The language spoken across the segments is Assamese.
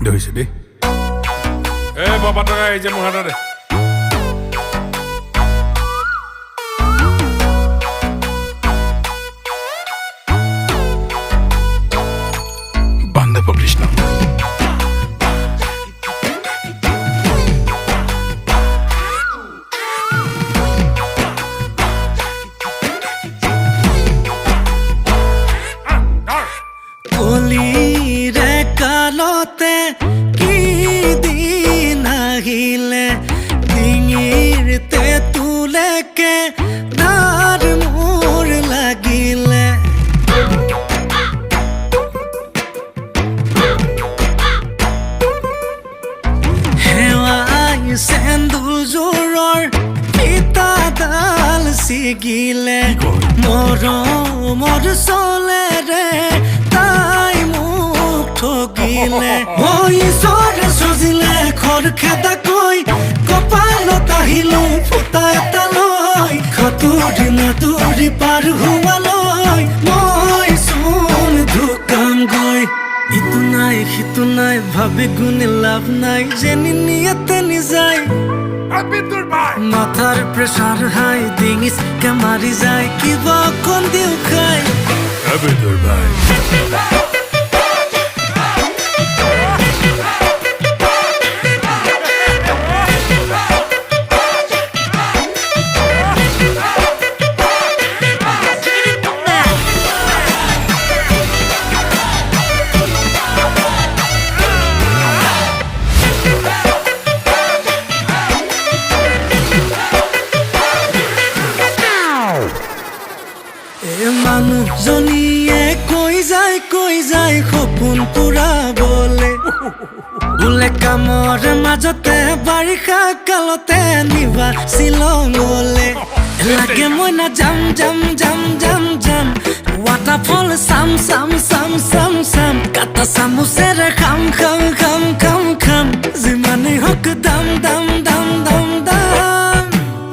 ধৰিছে দেই বাবা টকা এই যে মোৰ হাততে বান্ধৱ কৃষ্ণ কলিৰে কালতে কি দিন আহিলে ডিঙিৰ তেঁতুলেকে ধাৰ মোৰ লাগিলে হেৱাই চেন্দুৰযোৰৰ ফিতাডাল ছিগিলে মৰমৰ চলেৰে তাই মোক ঠগিলে ঈশ্বৰে সজিলে খৰখেদাকৈ কপালত আহিলো ফুটা এটা লৈ সাঁতুৰি নাতুৰি পাৰ হোৱালৈ মই চোন ঢুকাম গৈ ইটো নাই সিটো নাই ভাবি গুণে লাভ নাই যেনি নিয়াতে নিযায় মাথাৰ প্ৰেছাৰ হাই ডিঙিচকে মাৰি যায় কিবা অকণ দিও খাই তোৰ ভাই মানুহজনীয়ে কৈ যায় সপোন পুৰাবলে বোলে কামৰ মাজতে বাৰিষা কালতে নিবা শ্বিলঙলে লাগে মই না যাম ৱাটাৰফল চাম কাটা চামুচেৰে খাম যিমানেই হওক দাম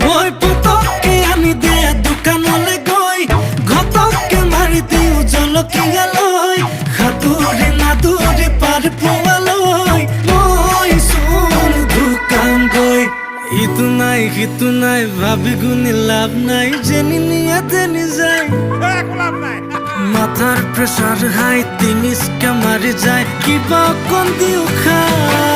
মই পুতককে আনি দে দোকানলে গৈ ঘটককে মাৰি দিওঁ জলকীয়ালৈ সাঁতুৰি নাতুৰি পাৰ পোৱালৈ মই চোন ঢুকাম গৈ ইটো নাই সিটো নাই ভাবি গুণি লাভ নাই যেনি নিয়াতে নিযায় মাথাৰ প্ৰেছাৰ হাই ডিঙিচকে মাৰি যায় কিবা অকণ দিও খাই